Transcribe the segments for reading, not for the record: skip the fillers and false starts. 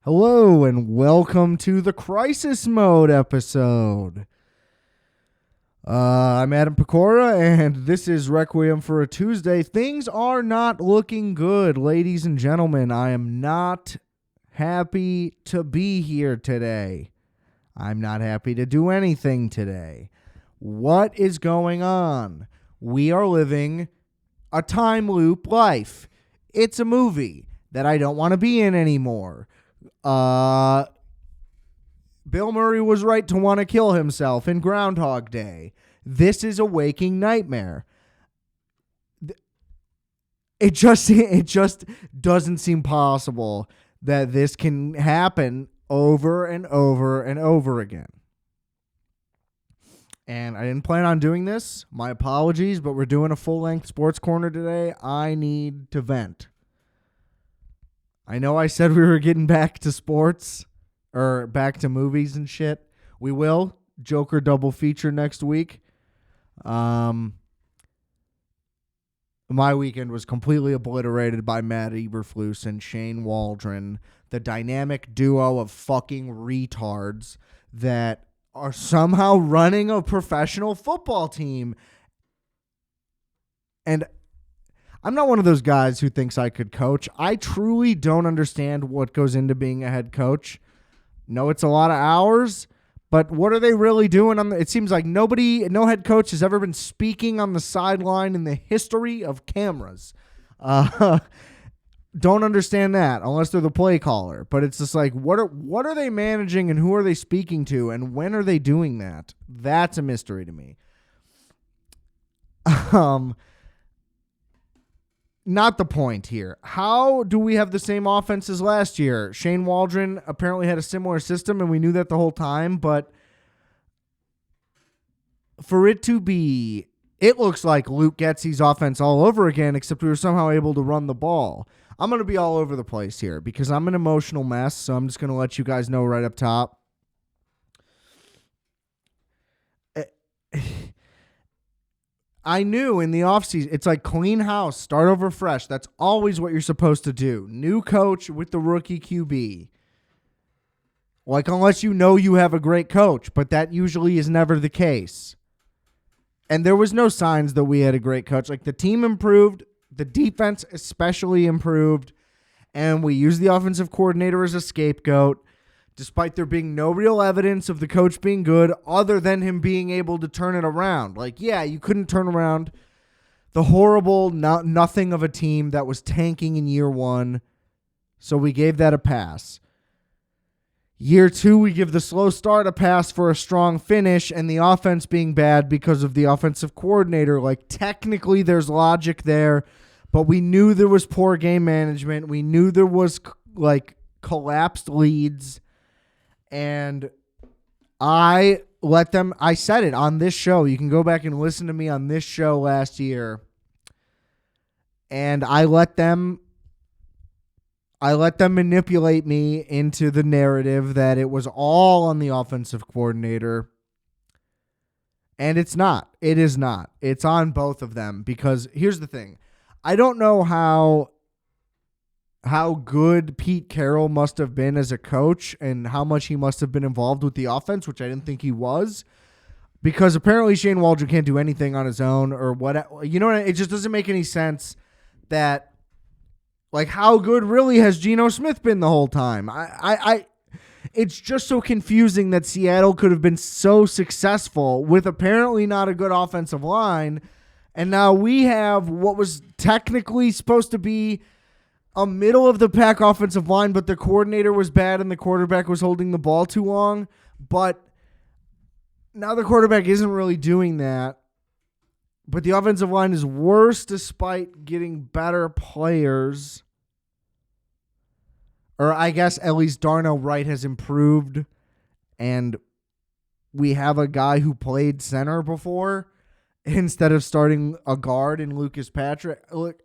Hello and welcome to the Crisis Mode episode. I'm Adam Pecora and this is Requiem for a Tuesday. Things are not looking good, ladies and gentlemen. I am not happy to be here today. I'm not happy to do anything today. What is going on? We are living a time loop life. It's a movie that I don't want to be in anymore. Bill Murray was right to want to kill himself in Groundhog Day. This is a waking nightmare. It just doesn't seem possible that this can happen over and over and over again. And I didn't plan on doing this. My apologies, but we're doing a full-length sports corner today. I need to vent. I know I said we were getting back to sports or back to movies and shit. We will. Joker double feature next week. My weekend was completely obliterated by Matt Eberflus and Shane Waldron, the dynamic duo of fucking retards that are somehow running a professional football team. And I'm not one of those guys who thinks I could coach. I truly don't understand what goes into being a head coach. No, it's a lot of hours, but what are they really doing? It seems like no head coach has ever been speaking on the sideline in the history of cameras. Don't understand that unless they're the play caller. But it's just like, what are they managing and who are they speaking to and when are they doing that? That's a mystery to me. Not the point here. How do we have the same offense as last year? Shane Waldron apparently had a similar system, and we knew that the whole time, but for it to be, it looks like Luke Getsy's offense all over again, except we were somehow able to run the ball. I'm going to be all over the place here because I'm an emotional mess, so I'm just going to let you guys know right up top. I knew in the offseason, it's like clean house, start over fresh. That's always what you're supposed to do. New coach with the rookie QB. Like, unless you know you have a great coach, but that usually is never the case. And there was no signs that we had a great coach. Like, the team improved, the defense especially improved, and we used the offensive coordinator as a scapegoat, despite there being no real evidence of the coach being good other than him being able to turn it around. Like, yeah, you couldn't turn around the horrible nothing of a team that was tanking in year one, so we gave that a pass. Year two, we give the slow start a pass for a strong finish, and the offense being bad because of the offensive coordinator. Like, technically there's logic there, but we knew there was poor game management. We knew there was, collapsed leads. And I said it on this show. You can go back and listen to me on this show last year. And I let them manipulate me into the narrative that it was all on the offensive coordinator. And it's not. It is not. It's on both of them because here's the thing. I don't know how good Pete Carroll must have been as a coach and how much he must have been involved with the offense, which I didn't think he was, because apparently Shane Waldron can't do anything on his own or what. You know what? It just doesn't make any sense that, like, how good really has Geno Smith been the whole time? It's just so confusing that Seattle could have been so successful with apparently not a good offensive line, and now we have what was technically supposed to be a middle of the pack offensive line, but the coordinator was bad and the quarterback was holding the ball too long. But now the quarterback isn't really doing that. But the offensive line is worse despite getting better players. Or I guess at least Darnell Wright has improved. And we have a guy who played center before instead of starting a guard in Lucas Patrick. Look,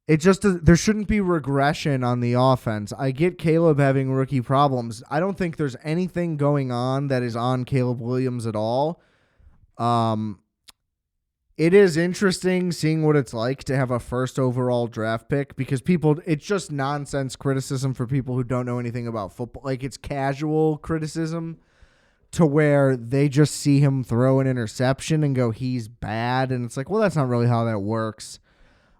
there shouldn't be regression on the offense. I get Caleb having rookie problems. I don't think there's anything going on that is on Caleb Williams at all. It is interesting seeing what it's like to have a first overall draft pick because it's just nonsense criticism for people who don't know anything about football. Like, it's casual criticism to where they just see him throw an interception and go, he's bad. And it's like, well, that's not really how that works.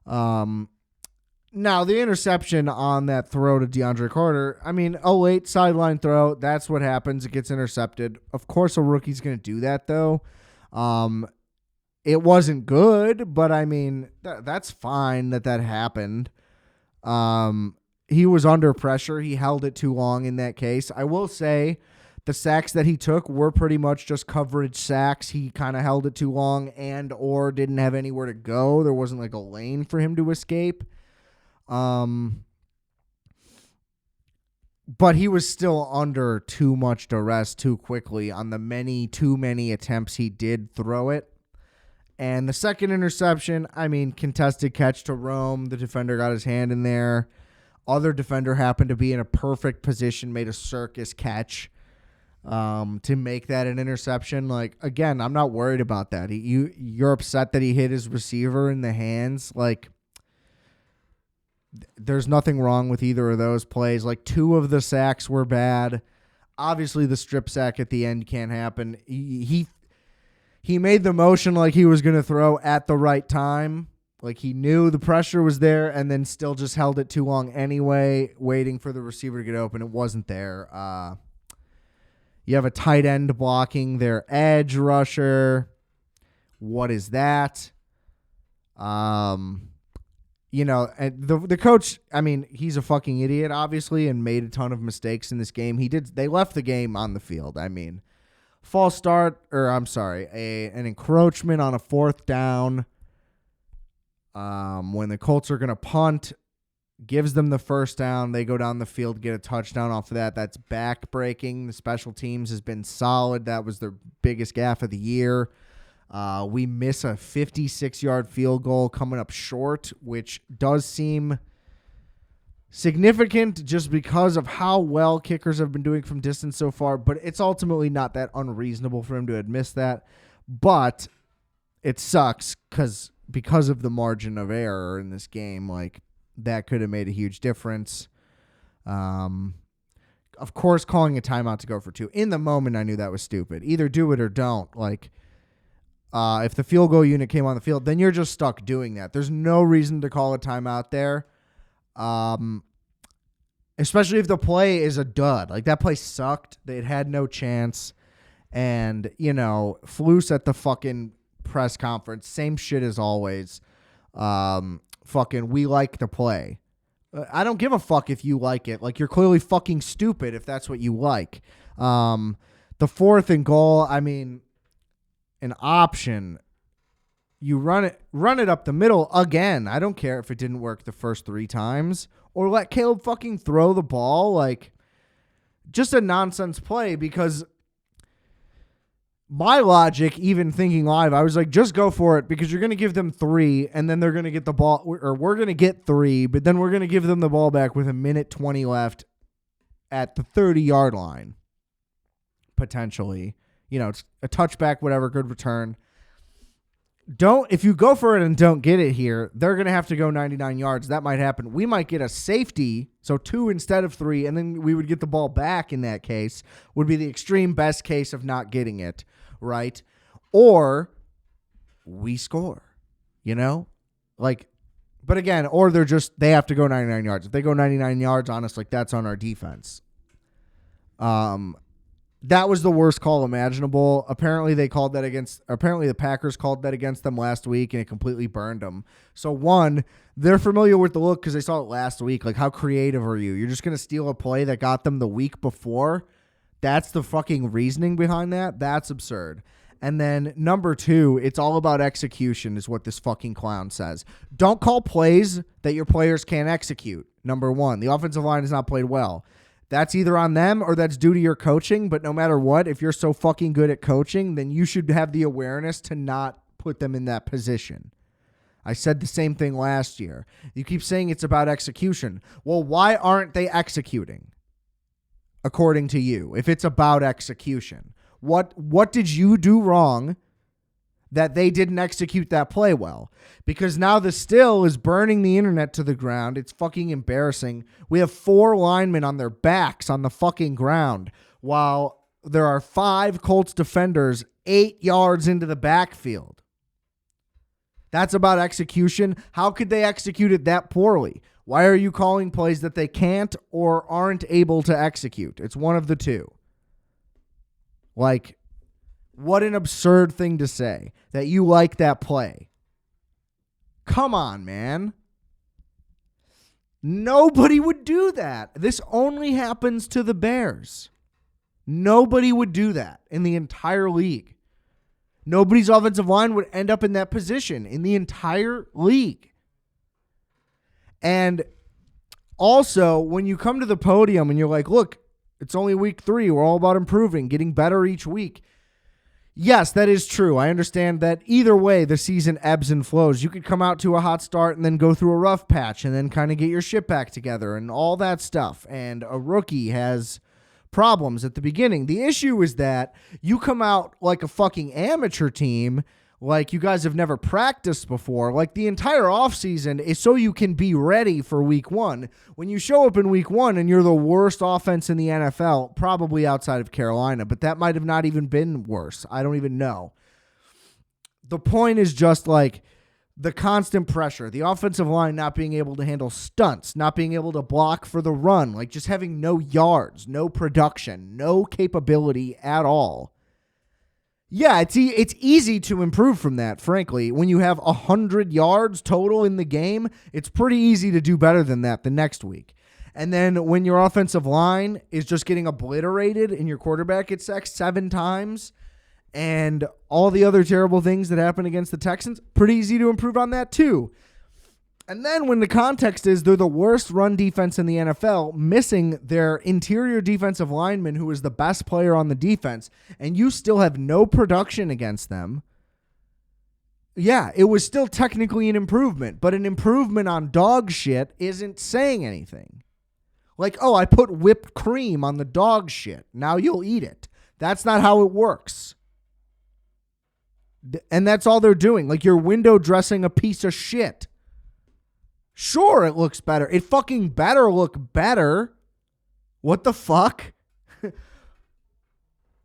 Now, the interception on that throw to DeAndre Carter, I mean, a late sideline throw, that's what happens. It gets intercepted. Of course, a rookie's going to do that, though. It wasn't good, but I mean, that's fine that happened. He was under pressure. He held it too long in that case. I will say the sacks that he took were pretty much just coverage sacks. He kind of held it too long and or didn't have anywhere to go. There wasn't like a lane for him to escape. But he was still under too much duress too quickly on the too many attempts he did throw it. And the second interception, I mean, contested catch to Rome. The defender got his hand in there. Other defender happened to be in a perfect position, made a circus catch to make that an interception. Like, again, I'm not worried about that. You're upset that he hit his receiver in the hands. Like, there's nothing wrong with either of those plays. Like, 2 of the sacks were bad. Obviously, the strip sack at the end can't happen. He made the motion like he was going to throw at the right time. Like, he knew the pressure was there and then still just held it too long anyway, waiting for the receiver to get open. It wasn't there. You have a tight end blocking their edge rusher. What is that? And the coach, I mean, he's a fucking idiot, obviously, and made a ton of mistakes in this game. They left the game on the field. I mean, an encroachment on a 4th down when the Colts are going to punt, gives them the first down. They go down the field, get a touchdown off of that. That's back-breaking. The special teams has been solid. That was their biggest gaffe of the year. We miss a 56-yard field goal coming up short, which does seem significant just because of how well kickers have been doing from distance so far, but it's ultimately not that unreasonable for him to have missed that. But it sucks because of the margin of error in this game. Like, that could have made a huge difference. Of course, calling a timeout to go for 2. In the moment, I knew that was stupid. Either do it or don't. Like, if the field goal unit came on the field, then you're just stuck doing that. There's no reason to call a timeout there. Especially if the play is a dud. Like, that play sucked. They had no chance. And, Flus at the fucking press conference, same shit as always. We like the play. I don't give a fuck if you like it. Like, you're clearly fucking stupid if that's what you like. The 4th and goal, I mean, an option. You run it up the middle again. I don't care if it didn't work the first 3 times. Or let Caleb fucking throw the ball. Like, just a nonsense play because my logic, even thinking live, I was like, just go for it because you're going to give them 3 and then they're going to get the ball, or we're going to get 3, but then we're going to give them the ball back with 1:20 left at the 30-yard line, potentially. It's a touchback, whatever, good return. If you go for it and don't get it here, they're going to have to go 99 yards. That might happen. We might get a safety, so 2 instead of 3, and then we would get the ball back in that case, would be the extreme best case of not getting it, right? Or we score, Like, but again, or they have to go 99 yards. If they go 99 yards, honestly, that's on our defense. That was the worst call imaginable. Apparently the Packers called that against them last week and it completely burned them. So 1, they're familiar with the look because they saw it last week. Like, how creative are you? You're just going to steal a play that got them the week before? That's the fucking reasoning behind that? That's absurd. And then number 2, it's all about execution is what this fucking clown says. Don't call plays that your players can't execute. Number 1, the offensive line has not played well. That's either on them or that's due to your coaching. But no matter what, if you're so fucking good at coaching, then you should have the awareness to not put them in that position. I said the same thing last year. You keep saying it's about execution. Well, why aren't they executing? According to you, if it's about execution, what did you do wrong that they didn't execute that play well. Because now the still is burning the internet to the ground. It's fucking embarrassing. We have 4 linemen on their backs on the fucking ground while there are 5 Colts defenders 8 yards into the backfield. That's about execution. How could they execute it that poorly? Why are you calling plays that they can't or aren't able to execute? It's one of the two. Like, what an absurd thing to say, that you like that play. Come on, man. Nobody would do that. This only happens to the Bears. Nobody would do that in the entire league. Nobody's offensive line would end up in that position in the entire league. And also, when you come to the podium and you're like, look, it's only week 3. We're all about improving, getting better each week. Yes, that is true. I understand that either way, the season ebbs and flows. You could come out to a hot start and then go through a rough patch and then kind of get your shit back together and all that stuff. And a rookie has problems at the beginning. The issue is that you come out like a fucking amateur team, like you guys have never practiced before. Like the entire offseason is so you can be ready for week 1. When you show up in week 1 and you're the worst offense in the NFL, probably outside of Carolina, but that might have not even been worse. I don't even know. The point is just like the constant pressure, the offensive line not being able to handle stunts, not being able to block for the run, like just having no yards, no production, no capability at all. Yeah, it's easy to improve from that, frankly. When you have 100 yards total in the game, it's pretty easy to do better than that the next week. And then when your offensive line is just getting obliterated and your quarterback gets sacked 7 times and all the other terrible things that happen against the Texans, pretty easy to improve on that too. And then when the context is they're the worst run defense in the NFL, missing their interior defensive lineman who is the best player on the defense, and you still have no production against them, yeah, it was still technically an improvement, but an improvement on dog shit isn't saying anything. Like, oh, I put whipped cream on the dog shit. Now you'll eat it. That's not how it works. And that's all they're doing. Like, you're window dressing a piece of shit. Sure, it looks better. It fucking better look better. What the fuck?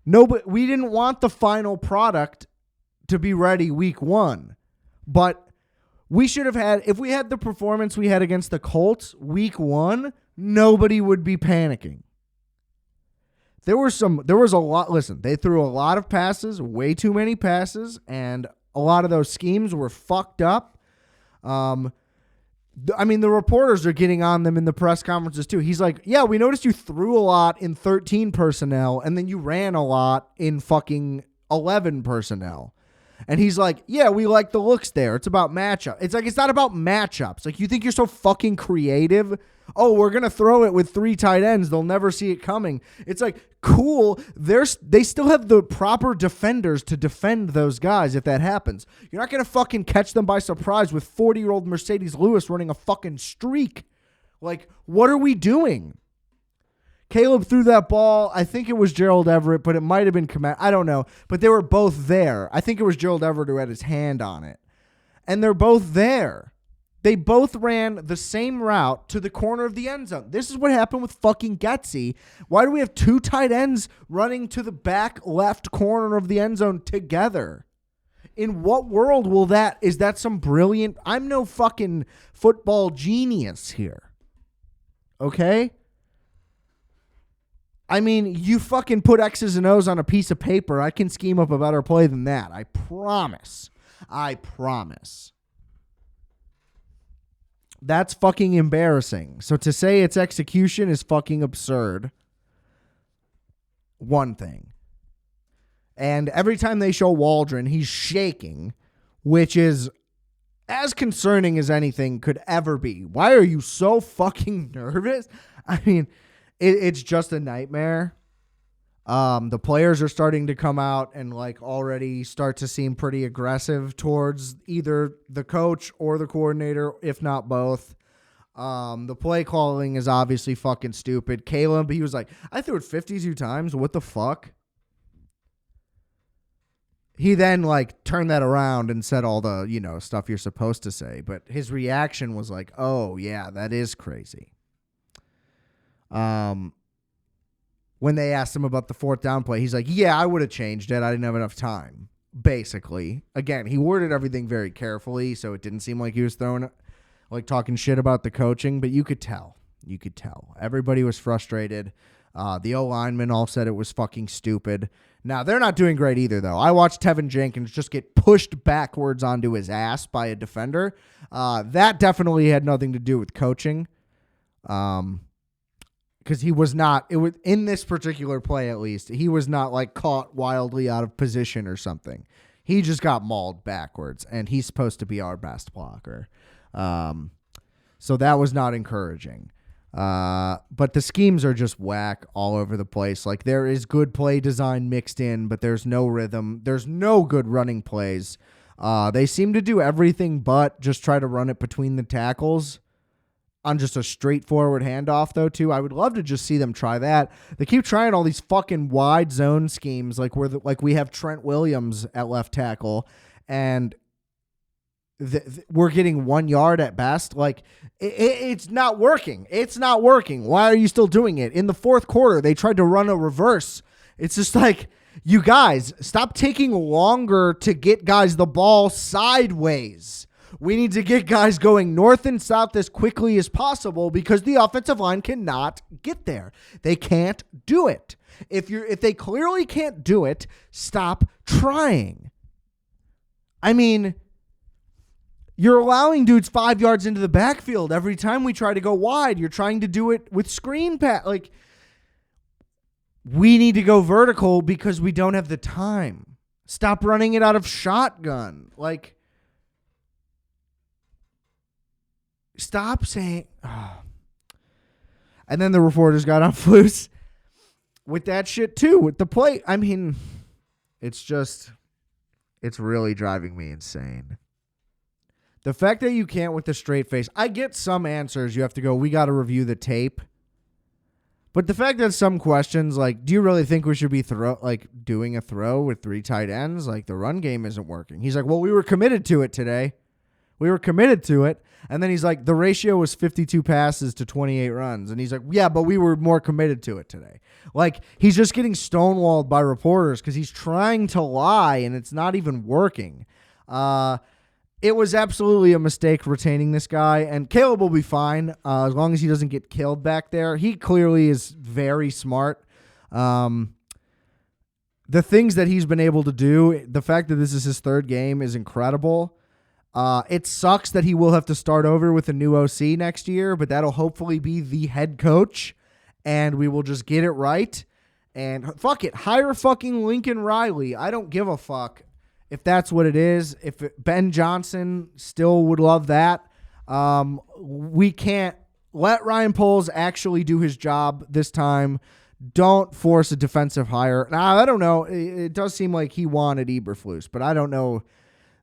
No, but we didn't want the final product to be ready week 1. But we should have had, if we had the performance we had against the Colts week 1, nobody would be panicking. There was a lot. Listen, they threw a lot of passes, way too many passes, and a lot of those schemes were fucked up. I mean, the reporters are getting on them in the press conferences too. He's like, yeah, we noticed you threw a lot in 13 personnel and then you ran a lot in fucking 11 personnel. And he's like, yeah, we like the looks there. It's about matchup. It's like, it's not about matchups. Like, you think you're so fucking creative? Oh, we're going to throw it with 3 tight ends. They'll never see it coming. It's like, cool. They still have the proper defenders to defend those guys if that happens. You're not going to fucking catch them by surprise with 40-year-old Mercedes Lewis running a fucking streak. Like, what are we doing? Caleb threw that ball. I think it was Gerald Everett, but it might have been Komet. I don't know. But they were both there. I think it was Gerald Everett who had his hand on it. And they're both there. They both ran the same route to the corner of the end zone. This is what happened with fucking Getsy. Why do we have 2 tight ends running to the back left corner of the end zone together? In what world is that some brilliant... I'm no fucking football genius here. Okay? I mean, you fucking put X's and O's on a piece of paper. I can scheme up a better play than that. I promise. I promise. That's fucking embarrassing. So to say it's execution is fucking absurd. One thing. And every time they show Waldron, he's shaking, which is as concerning as anything could ever be. Why are you so fucking nervous? I mean... It's just a nightmare. The players are starting to come out and like already start to seem pretty aggressive towards either the coach or the coordinator, if not both. The play calling is obviously fucking stupid. Caleb, he was like, I threw it 52 times. What the fuck? He then like turned that around and said all the, stuff you're supposed to say. But his reaction was like, oh, yeah, that is crazy. When they asked him about the fourth down play, he's like, yeah, I would have changed it. I didn't have enough time. Basically, again, he worded everything very carefully, so it didn't seem like he was talking shit about the coaching, but you could tell. Everybody was frustrated. The O-linemen all said it was fucking stupid. Now, they're not doing great either, though. I watched Tevin Jenkins just get pushed backwards onto his ass by a defender. That definitely had nothing to do with coaching. Because he was not, in this particular play at least, he was not like caught wildly out of position or something. He just got mauled backwards, and he's supposed to be our best blocker. So that was not encouraging. But the schemes are just whack all over the place. Like, there is good play design mixed in, but there's no rhythm. There's no good running plays. They seem to do everything but just try to run it between the tackles on just a straightforward handoff, though, too. I would love to just see them try that. They keep trying all these fucking wide zone schemes, like we have Trent Williams at left tackle, and we're getting 1 yard at best. Like, it's not working. It's not working. Why are you still doing it? In the fourth quarter, they tried to run a reverse. It's just like, you guys, stop taking longer to get guys the ball sideways. We need to get guys going north and south as quickly as possible because the offensive line cannot get there. They can't do it. If they clearly can't do it, stop trying. I mean, you're allowing dudes 5 yards into the backfield every time we try to go wide. You're trying to do it with screen pass. Like, we need to go vertical because we don't have the time. Stop running it out of shotgun. Like, stop saying, And then the reporters got on Flus with that shit too, with the play. I mean, it's really driving me insane. The fact that you can't with a straight face, I get some answers. You have to go, we got to review the tape. But the fact that some questions, like, do you really think we should be doing a throw with 3 tight ends? Like, the run game isn't working. He's like, well, we were committed to it today. We were committed to it. And then he's like, the ratio was 52 passes to 28 runs. And he's like, yeah, but we were more committed to it today. Like, he's just getting stonewalled by reporters because he's trying to lie and it's not even working. It was absolutely a mistake retaining this guy. And Caleb will be fine as long as he doesn't get killed back there. He clearly is very smart. The things that he's been able to do, the fact that this is his 3rd game is incredible. It sucks that he will have to start over with a new OC next year, but that'll hopefully be the head coach, and we will just get it right. And fuck it, hire fucking Lincoln Riley. I don't give a fuck if that's what it is. Ben Johnson still would love that. We can't let Ryan Poles actually do his job this time. Don't force a defensive hire. Now, I don't know. It does seem like he wanted Eberflus, but I don't know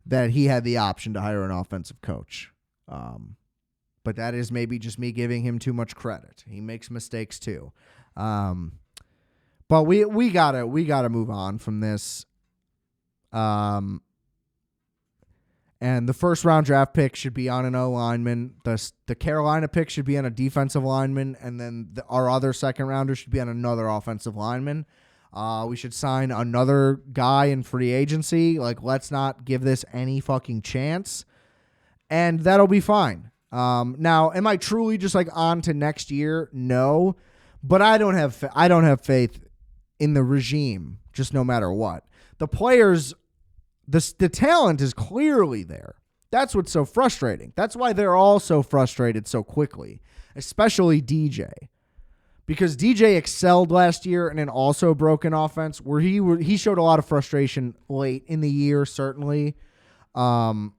that he had the option to hire an offensive coach. But that is maybe just me giving him too much credit. He makes mistakes too. But we gotta move on from this. And the first round draft pick should be on an O lineman. The Carolina pick should be on a defensive lineman, and then our other second rounder should be on another offensive lineman. We should sign another guy in free agency. Like, let's not give this any fucking chance. And that'll be fine. Now, am I truly just like on to next year? No. But I don't have faith in the regime, just no matter what. The players, the talent is clearly there. That's what's so frustrating. That's why they're all so frustrated so quickly, especially DJ. Because DJ excelled last year in an also broken offense where he showed a lot of frustration late in the year, certainly. The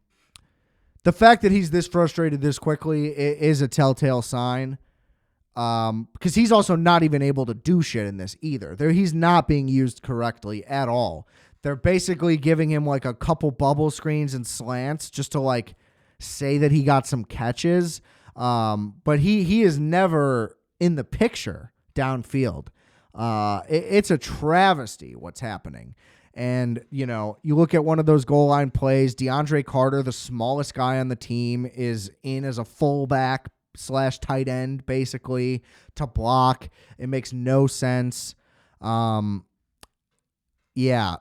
fact that he's this frustrated this quickly is a telltale sign. Because he's also not even able to do shit in this either. He's not being used correctly at all. They're basically giving him like a couple bubble screens and slants just to like say that he got some catches. But he is never in the picture downfield. It's a travesty what's happening. And, you know, you look at one of those goal line plays, DeAndre Carter, the smallest guy on the team, is in as a fullback / tight end, basically, to block. It makes no sense. Yeah,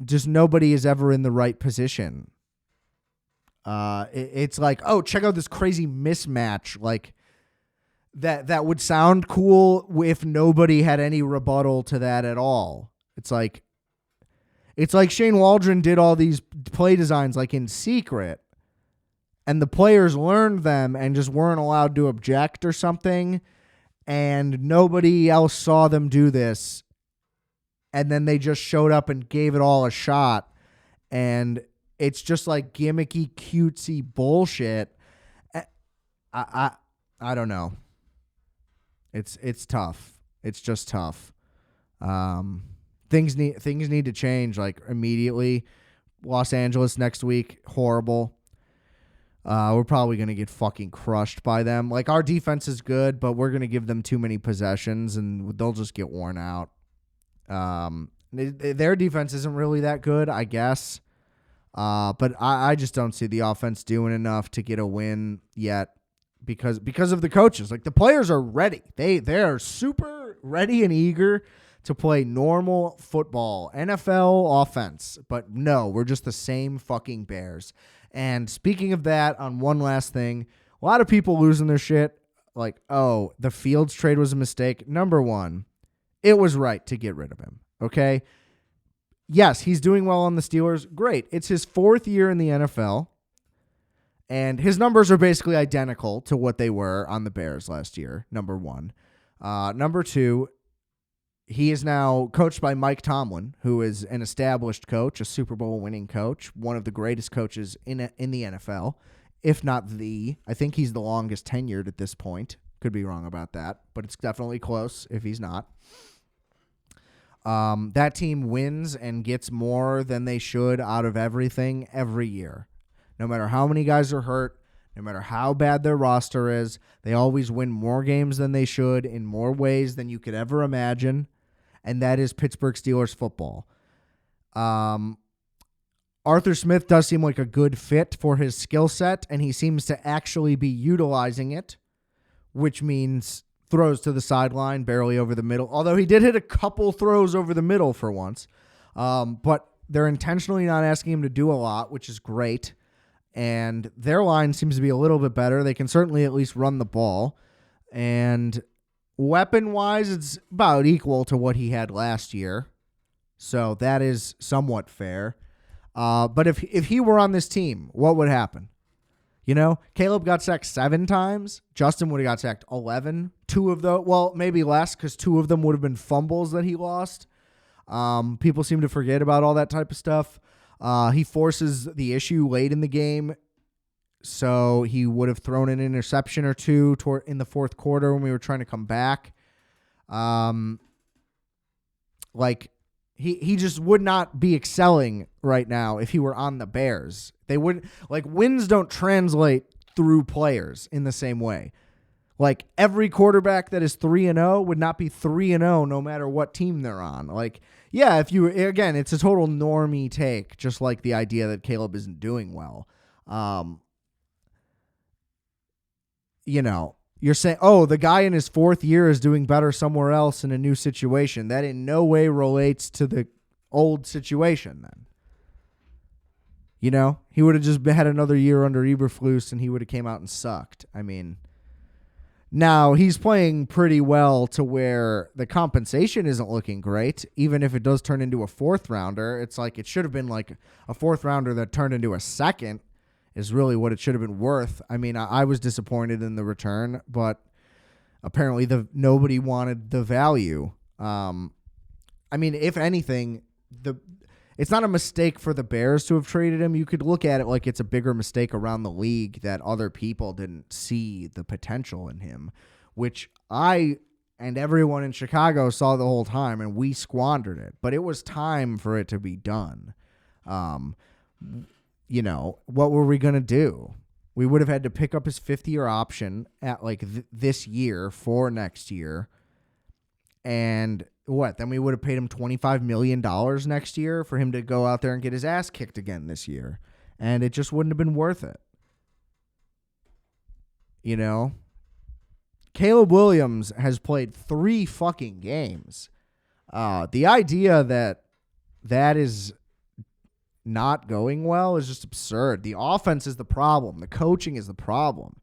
just nobody is ever in the right position. It's like, oh, check out this crazy mismatch. Like, that would sound cool if nobody had any rebuttal to that at all. It's like Shane Waldron did all these play designs like in secret, and the players learned them and just weren't allowed to object or something, and nobody else saw them do this, and then they just showed up and gave it all a shot, and it's just like gimmicky, cutesy bullshit. I don't know. It's tough. It's just tough. Things need to change like immediately. Los Angeles next week, horrible. We're probably going to get fucking crushed by them. Like, our defense is good, but we're going to give them too many possessions and they'll just get worn out. Their defense isn't really that good, I guess. But I just don't see the offense doing enough to get a win yet because of the coaches. Like, the players are ready. They're super ready and eager to play normal football, NFL offense. But no, we're just the same fucking Bears. And speaking of that, on one last thing, a lot of people losing their shit. Like, oh, the Fields trade was a mistake. Number one, it was right to get rid of him. Okay? Yes, he's doing well on the Steelers. Great. It's his 4th year in the NFL. And his numbers are basically identical to what they were on the Bears last year, number one. Number two, he is now coached by Mike Tomlin, who is an established coach, a Super Bowl winning coach, one of the greatest coaches in the NFL, if not the. I think he's the longest tenured at this point. Could be wrong about that, but it's definitely close if he's not. That team wins and gets more than they should out of everything every year. No matter how many guys are hurt, no matter how bad their roster is, they always win more games than they should in more ways than you could ever imagine. And that is Pittsburgh Steelers football. Arthur Smith does seem like a good fit for his skill set, and he seems to actually be utilizing it, which means throws to the sideline, barely over the middle. Although he did hit a couple throws over the middle for once. But they're intentionally not asking him to do a lot, which is great. And their line seems to be a little bit better. They can certainly at least run the ball. And weapon-wise, it's about equal to what he had last year. So that is somewhat fair. But if he were on this team, what would happen? You know, Caleb got sacked 7 times. Justin would have got sacked 11. 2 of those, well, maybe less because 2 of them would have been fumbles that he lost. People seem to forget about all that type of stuff. He forces the issue late in the game. So he would have thrown an interception or 2 in the 4th quarter when we were trying to come back. He just would not be excelling right now if he were on the Bears. They wouldn't, like, wins don't translate through players in the same way. Like, every quarterback that is 3-0 would not be 3-0 no matter what team they're on. Like, yeah, again, it's a total normie take, just like the idea that Caleb isn't doing well. You know, you're saying, oh, the guy in his 4th year is doing better somewhere else in a new situation. That in no way relates to the old situation then. You know, he would have just had another year under Eberflus and he would have came out and sucked. I mean, now he's playing pretty well to where the compensation isn't looking great. Even if it does turn into a 4th rounder, it's like it should have been like a 4th rounder that turned into a 2nd. Is really what it should have been worth. I mean, I was disappointed in the return, but apparently nobody wanted the value. I mean, if anything, it's not a mistake for the Bears to have traded him. You could look at it like it's a bigger mistake around the league that other people didn't see the potential in him, which I and everyone in Chicago saw the whole time, and we squandered it. But it was time for it to be done. You know, what were we going to do? We would have had to pick up his 5th-year option at like this year for next year. And what? Then we would have paid him $25 million next year for him to go out there and get his ass kicked again this year. And it just wouldn't have been worth it. You know? Caleb Williams has played 3 fucking games. The idea that is not going well is just absurd. The offense is the problem. The coaching is the problem.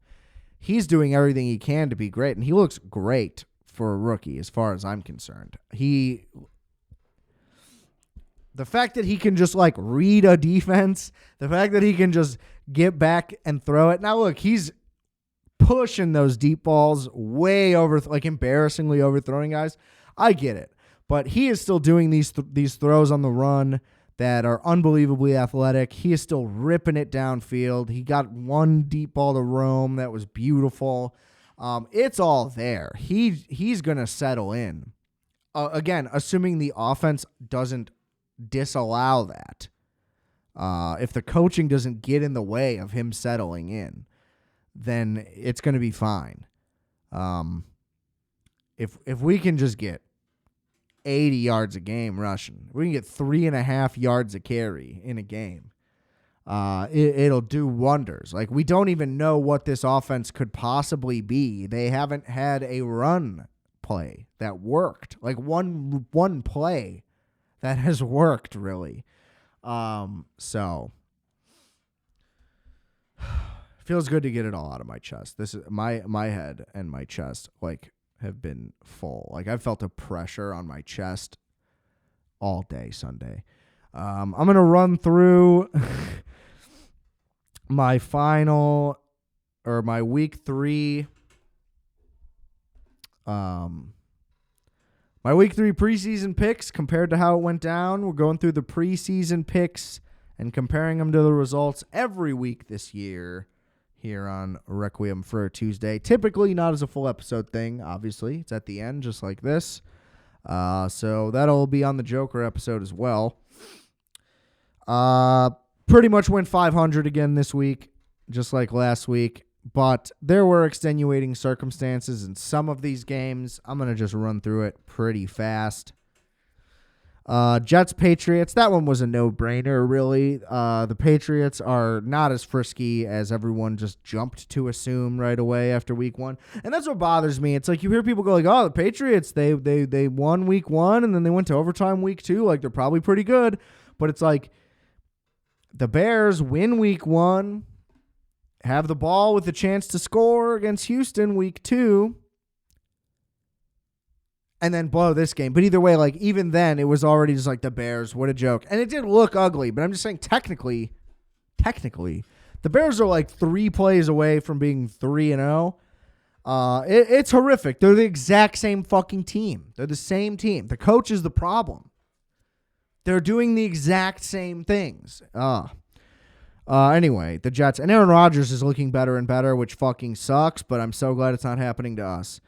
He's doing everything he can to be great, and he looks great for a rookie as far as I'm concerned. The fact that he can just like read a defense, the fact that he can just get back and throw it. Now look, he's pushing those deep balls way over, like embarrassingly overthrowing guys. I get it. But he is still doing these throws on the run that are unbelievably athletic. He is still ripping it downfield. He got one deep ball to Rome that was beautiful. It's all there. He's going to settle in. Again, assuming the offense doesn't disallow that. If the coaching doesn't get in the way of him settling in, then it's going to be fine. If we can just get 80 yards a game rushing, we can get 3.5 yards a carry in a game, it'll do wonders. Like, we don't even know what this offense could possibly be. They haven't had a run play that worked, like one play that has worked really. So feels good to get it all out of my chest. This is my head and my chest like have been full. Like, I've felt a pressure on my chest all day Sunday. I'm going to run through my week 3 my week 3 preseason picks compared to how it went down. We're going through the preseason picks and comparing them to the results every week this year here on Requiem for a Tuesday. Typically not as a full episode thing, obviously. It's at the end, just like this. So that'll be on the Joker episode as well. Pretty much went 500 again this week, just like last week. But there were extenuating circumstances in some of these games. I'm going to just run through it pretty fast. Jets, Patriots, that one was a no-brainer, really. The Patriots are not as frisky as everyone just jumped to assume right away after week 1. And that's what bothers me. It's like you hear people go like, oh, the Patriots, they won week 1, and then they went to overtime week 2. Like, they're probably pretty good. But it's like the Bears win week 1, have the ball with a chance to score against Houston week 2, and then blow this game. But either way, like, even then, it was already just like the Bears. What a joke. And it did look ugly, but I'm just saying technically, the Bears are like 3 plays away from being 3-0. It's horrific. They're the exact same fucking team. They're the same team. The coach is the problem. They're doing the exact same things. Anyway, the Jets. And Aaron Rodgers is looking better and better, which fucking sucks, but I'm so glad it's not happening to us.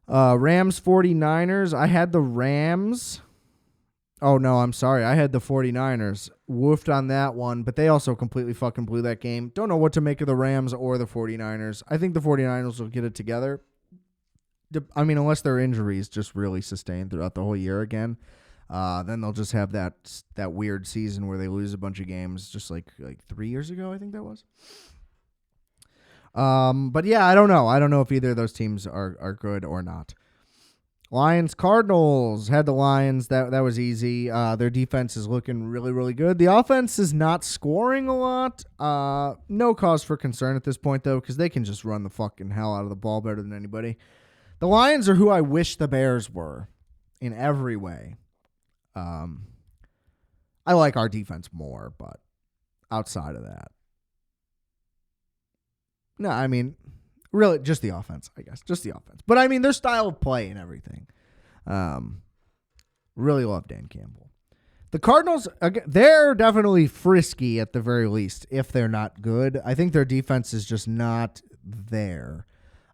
Rams, 49ers. I had the Rams. Oh, no, I'm sorry. I had the 49ers. Woofed on that one, but they also completely fucking blew that game. Don't know what to make of the Rams or the 49ers. I think the 49ers will get it together. I mean, unless their injuries just really sustain throughout the whole year again. Then they'll just have that weird season where they lose a bunch of games, just like 3 years ago, I think that was. But yeah, I don't know. I don't know if either of those teams are good or not. Lions, Cardinals. Had the Lions. That was easy. Their defense is looking really, really good. The offense is not scoring a lot. No cause for concern at this point, though, because they can just run the fucking hell out of the ball better than anybody. The Lions are who I wish the Bears were in every way. I like our defense more, but outside of that, no, I mean, really just the offense, I guess, just the offense. But I mean, their style of play and everything. Really love Dan Campbell. The Cardinals, they're definitely frisky at the very least, if they're not good. I think their defense is just not there.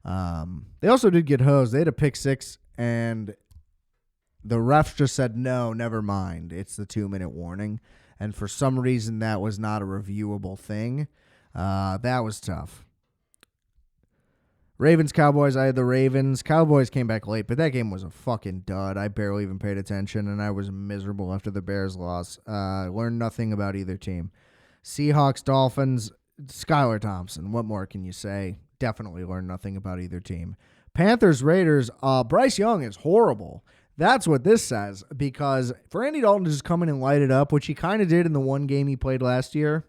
They also did get hosed. They had a pick 6, and the refs just said, no, never mind. It's the 2-minute warning. And for some reason, that was not a reviewable thing. That was tough. Ravens, Cowboys, I had the Ravens. Cowboys came back late, but that game was a fucking dud. I barely even paid attention, and I was miserable after the Bears loss. Learned nothing about either team. Seahawks, Dolphins, Skylar Thompson. What more can you say? Definitely learned nothing about either team. Panthers, Raiders, Bryce Young is horrible. That's what this says, because for Andy Dalton to just come in and light it up, which he kind of did in the one game he played last year.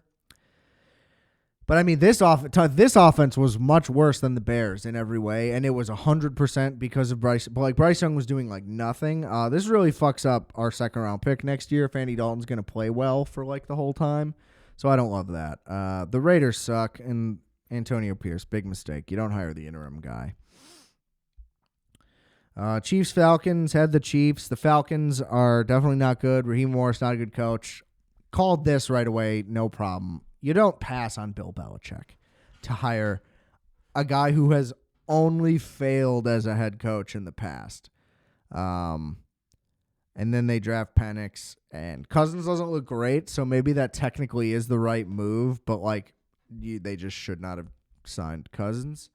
But, I mean, this offense was much worse than the Bears in every way, and it was 100% because of Bryce. But, like, Bryce Young was doing, like, nothing. This really fucks up our second-round pick next year if Andy Dalton's going to play well for, like, the whole time. So I don't love that. The Raiders suck, and Antonio Pierce, big mistake. You don't hire the interim guy. Chiefs, Falcons, had the Chiefs. The Falcons are definitely not good. Raheem Morris, not a good coach. Called this right away, no problem. You don't pass on Bill Belichick to hire a guy who has only failed as a head coach in the past. And then they draft Penix, and Cousins doesn't look great, so maybe that technically is the right move, but like they just should not have signed Cousins.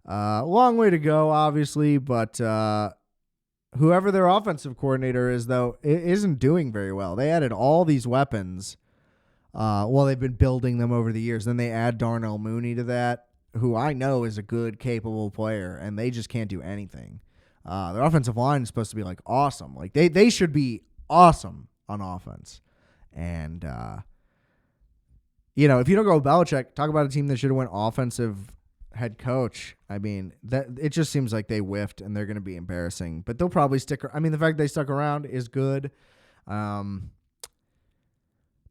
Long way to go, obviously, but whoever their offensive coordinator is, though, it isn't doing very well. They added all these weapons. They've been building them over the years. Then they add Darnell Mooney to that, who I know is a good, capable player, and they just can't do anything. Their offensive line is supposed to be, like, awesome. Like, they should be awesome on offense. And, if you don't go with Belichick, talk about a team that should have went offensive head coach. I mean, that it just seems like they whiffed, and they're going to be embarrassing. But they'll probably stick. I mean, the fact they stuck around is good.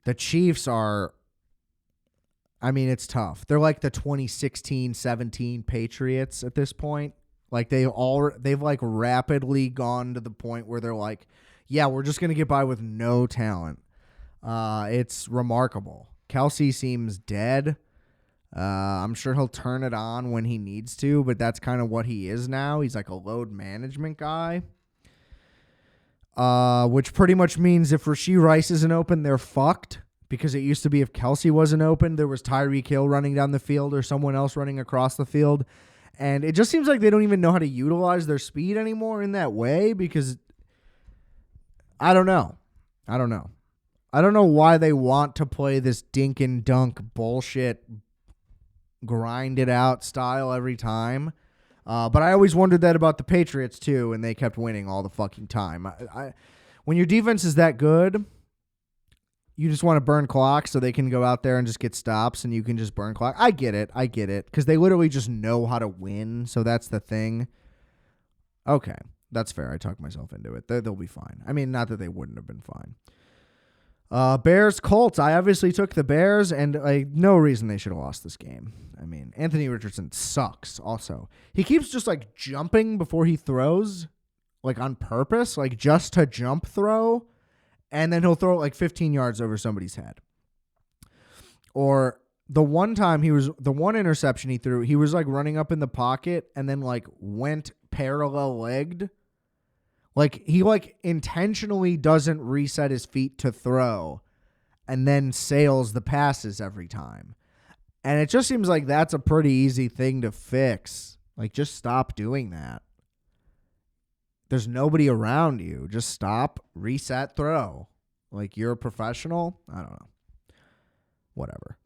The Chiefs are, I mean, it's tough. They're like the 2016-17 Patriots at this point. Like they've like rapidly gone to the point where they're like, yeah, we're just going to get by with no talent. It's remarkable. Kelsey seems dead. I'm sure he'll turn it on when he needs to, but that's kind of what he is now. He's like a load management guy. Which pretty much means if Rashee Rice isn't open, they're fucked. Because it used to be if Kelsey wasn't open, there was Tyreek Hill running down the field or someone else running across the field. And it just seems like they don't even know how to utilize their speed anymore in that way because I don't know. I don't know why they want to play this dink and dunk bullshit, grind it out style every time. But I always wondered that about the Patriots, too, and they kept winning all the fucking time. When your defense is that good, you just want to burn clocks so they can go out there and just get stops and you can just burn clock. I get it, because they literally just know how to win, so that's the thing. Okay, that's fair. I talked myself into it. They'll be fine. I mean, not that they wouldn't have been fine. Bears, Colts. I obviously took the Bears, and no reason they should have lost this game. I mean, Anthony Richardson sucks also. He keeps just, like, jumping before he throws, like, on purpose, like, just to jump throw, and then he'll throw it, like, 15 yards over somebody's head. Or the one time the one interception he threw, he was, like, running up in the pocket and then, like, went parallel-legged. Like, he, like, intentionally doesn't reset his feet to throw and then sails the passes every time. And it just seems like that's a pretty easy thing to fix. Like, just stop doing that. There's nobody around you. Just stop, reset, throw. Like, you're a professional? I don't know. Whatever.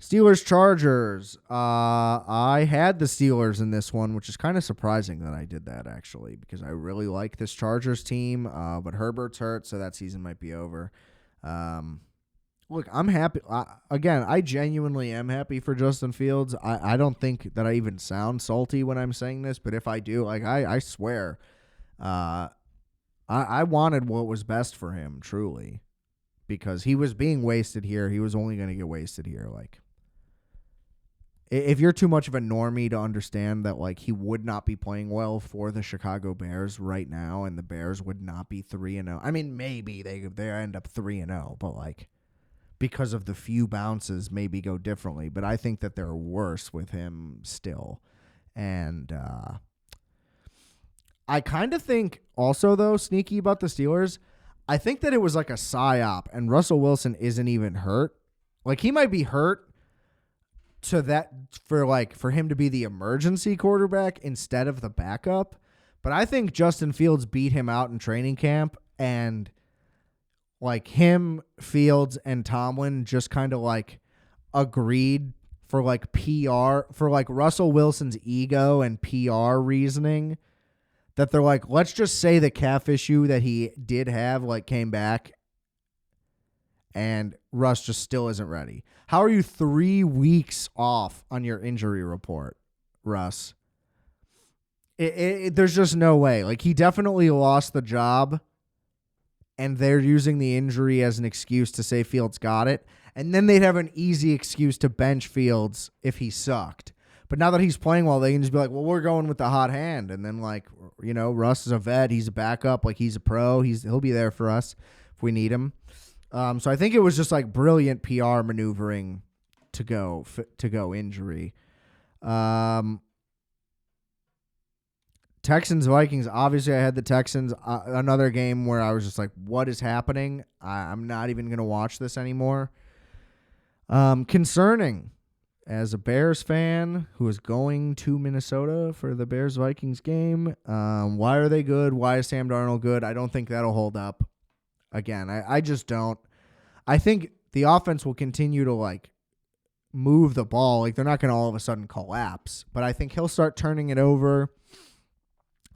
Steelers, Chargers. I had the Steelers in this one, which is kind of surprising that I did that, actually, because I really like this Chargers team, but Herbert's hurt, so that season might be over. Look, I'm happy. Again, I genuinely am happy for Justin Fields. I don't think that I even sound salty when I'm saying this, but if I do, like I swear, I wanted what was best for him, truly, because he was being wasted here. He was only going to get wasted here. Like, if you're too much of a normie to understand that, like, he would not be playing well for the Chicago Bears right now, and the Bears would not be 3-0. I mean, maybe they end up 3-0, but like, because of the few bounces, maybe go differently. But I think that they're worse with him still, and I kind of think also, though, sneaky about the Steelers, I think that it was like a psyop, and Russell Wilson isn't even hurt. Like, he might be hurt for him to be the emergency quarterback instead of the backup. But I think Justin Fields beat him out in training camp, and like him, Fields, and Tomlin just kind of like agreed for like PR, for like Russell Wilson's ego and PR reasoning, that they're like, let's just say the calf issue that he did have like came back and Russ just still isn't ready. How are you 3 weeks off on your injury report, Russ? There's just no way. Like, he definitely lost the job, and they're using the injury as an excuse to say Fields got it. And then they'd have an easy excuse to bench Fields if he sucked. But now that he's playing well, they can just be like, well, we're going with the hot hand. And then, like, you know, Russ is a vet. He's a backup. Like, he's a pro. He'll be there for us if we need him. So I think it was just, like, brilliant PR maneuvering to go injury. Texans-Vikings, obviously I had the Texans. Another game where I was just like, what is happening? I'm not even going to watch this anymore. Concerning. As a Bears fan who is going to Minnesota for the Bears-Vikings game, why are they good? Why is Sam Darnold good? I don't think that'll hold up. Again, I just don't. I think the offense will continue to, like, move the ball. Like, they're not going to all of a sudden collapse. But I think he'll start turning it over.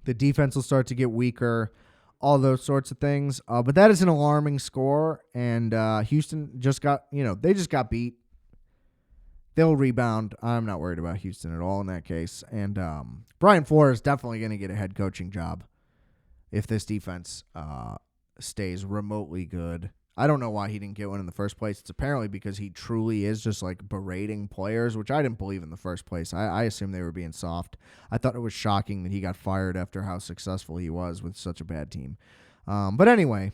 The defense will start to get weaker, all those sorts of things. But that is an alarming score, and Houston just got, they just got beat. They'll rebound. I'm not worried about Houston at all in that case. And Brian Flores is definitely going to get a head coaching job if this defense stays remotely good. I don't know why he didn't get one in the first place. It's apparently because he truly is just like berating players, which I didn't believe in the first place. I assumed they were being soft. I thought it was shocking that he got fired after how successful he was with such a bad team. But anyway,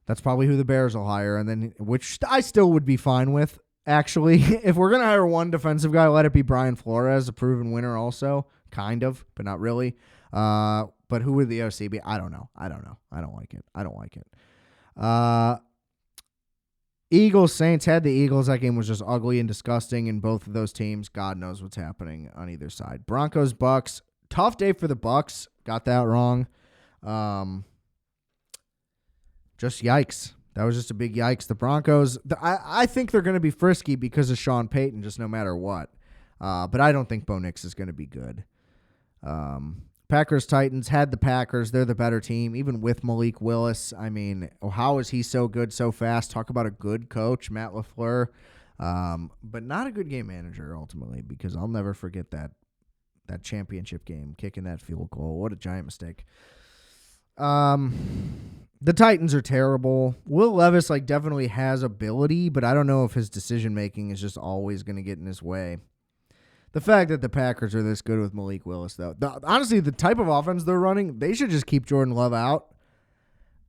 that's probably who the Bears will hire, and then which I still would be fine with. Actually, if we're going to hire one defensive guy, let it be Brian Flores, a proven winner also, kind of, but not really. But who would the OC be? I don't know. I don't like it. Eagles-Saints, had the Eagles. That game was just ugly and disgusting in both of those teams. God knows what's happening on either side. Broncos-Bucks, tough day for the Bucks. Got that wrong. Just yikes. That was just a big yikes. The Broncos, I think they're going to be frisky because of Sean Payton, just no matter what. But I don't think Bo Nix is going to be good. Packers-Titans, had the Packers. They're the better team, even with Malik Willis. I mean, how is he so good so fast? Talk about a good coach, Matt LaFleur. But not a good game manager, ultimately, because I'll never forget that championship game, kicking that field goal. What a giant mistake. The Titans are terrible. Will Levis definitely has ability, but I don't know if his decision-making is just always going to get in his way. The fact that the Packers are this good with Malik Willis, though. Honestly, the type of offense they're running, they should just keep Jordan Love out.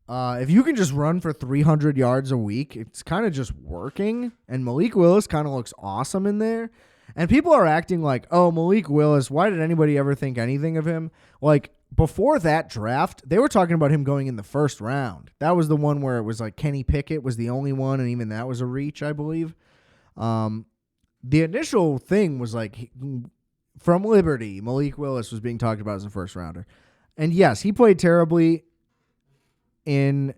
If you can just run for 300 yards a week, it's kind of just working, and Malik Willis kind of looks awesome in there. And people are acting like, oh, Malik Willis, why did anybody ever think anything of him? Before that draft, they were talking about him going in the first round. That was the one where it was Kenny Pickett was the only one, and even that was a reach, I believe. The initial thing was from Liberty, Malik Willis was being talked about as a first rounder. And yes, he played terribly in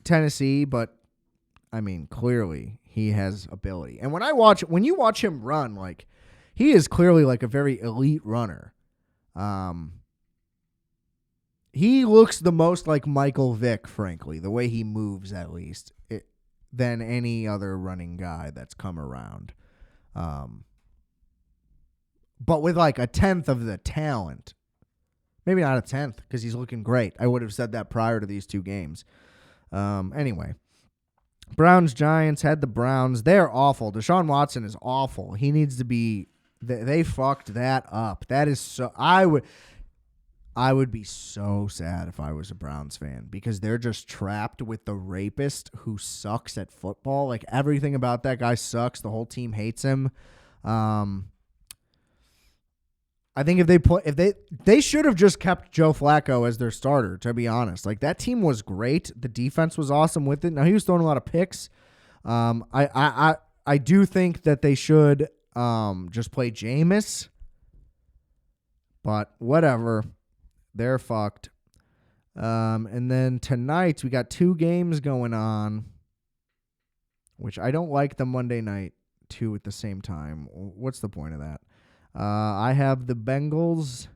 Tennessee, but I mean, clearly he has ability. And when you watch him run, he is clearly a very elite runner. He looks the most like Michael Vick, frankly, the way he moves at least, than any other running guy that's come around. But with a 10th of the talent. Maybe not a 10th because he's looking great. I would have said that prior to these two games. Anyway. Browns-Giants, had the Browns. They're awful. Deshaun Watson is awful. He needs to be... They fucked that up. That is so... I would be so sad if I was a Browns fan because they're just trapped with the rapist who sucks at football. Everything about that guy sucks. The whole team hates him. I think if they should have just kept Joe Flacco as their starter, to be honest. That team was great. The defense was awesome with it. Now he was throwing a lot of picks. I do think that they should just play Jameis. But whatever. They're fucked. And then tonight we got 2 games going on, which I don't like the Monday night 2 at the same time. What's the point of that? I have the Bengals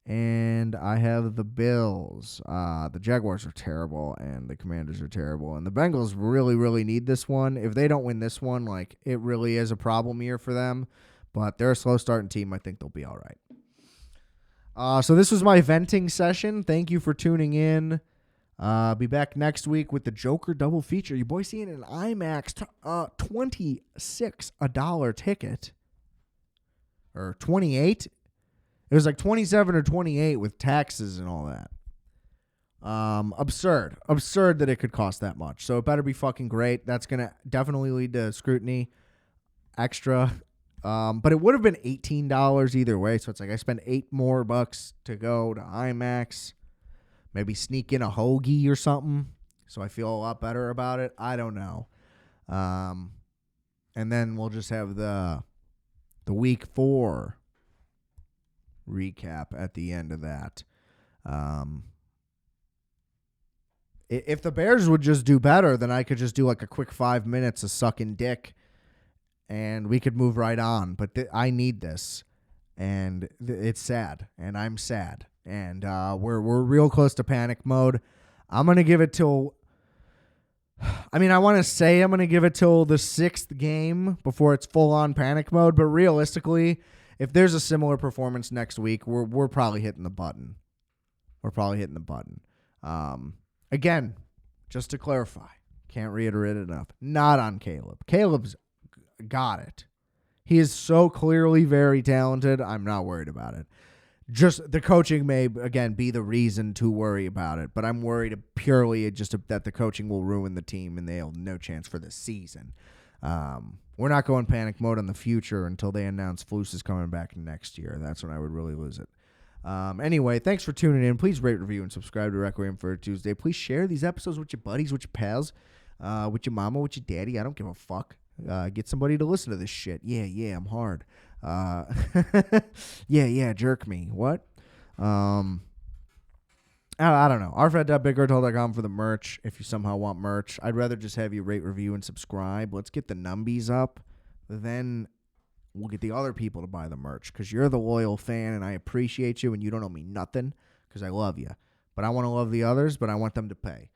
and I have the Bills. The Jaguars are terrible and the Commanders are terrible. And the Bengals really, really need this one. If they don't win this one, like, it really is a problem year for them. But they're a slow starting team. I think they'll be all right. So this was my venting session. Thank you for tuning in. Be back next week with the Joker double feature. You boys seeing an IMAX $26 ticket. Or 28. It was like 27 or 28 with taxes and all that. Absurd that it could cost that much. So it better be fucking great. That's going to definitely lead to scrutiny extra. But it would have been $18 either way. So it's like I spent $8 more to go to IMAX. Maybe sneak in a hoagie or something. So I feel a lot better about it. I don't know. And then we'll just have the week 4 recap at the end of that. If the Bears would just do better, then I could just do like a quick 5 minutes of sucking dick and we could move right on. But I need this, and it's sad, and I'm sad, and we're real close to panic mode. I'm going to give it till... I want to say I'm going to give it till the 6th game before it's full-on panic mode, but realistically, if there's a similar performance next week, we're probably hitting the button. Again, just to clarify, can't reiterate it enough, not on Caleb. Caleb's got it. He is so clearly very talented. I'm not worried about it. Just the coaching may, again, be the reason to worry about it, but I'm worried purely just that the coaching will ruin the team and they'll have no chance for the season. We're not going panic mode on the future until they announce Flus is coming back next year. That's when I would really lose it. Anyway, thanks for tuning in. Please rate, review, and subscribe to Requiem for a Tuesday. Please share these episodes with your buddies, with your pals, with your mama, with your daddy. I don't give a fuck. Get somebody to listen to this shit. Yeah, I'm hard. Yeah, jerk me. What? I don't know. RFAT.bigcartel.com for the merch. If you somehow want merch, I'd rather just have you rate, review, and subscribe. Let's get the numbies up. Then we'll get the other people to buy the merch because you're the loyal fan and I appreciate you and you don't owe me nothing because I love you. But I want to love the others, but I want them to pay.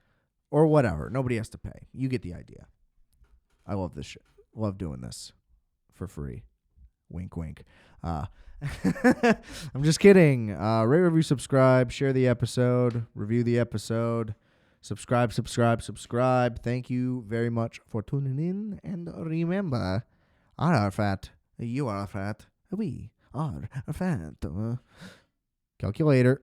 Or whatever. Nobody has to pay. You get the idea. I love this shit. Love doing this for free. Wink, wink. I'm just kidding. Rate, review, subscribe, share the episode, review the episode, subscribe. Thank you very much for tuning in. And remember, RFAT, you are fat, we are fat. Calculator.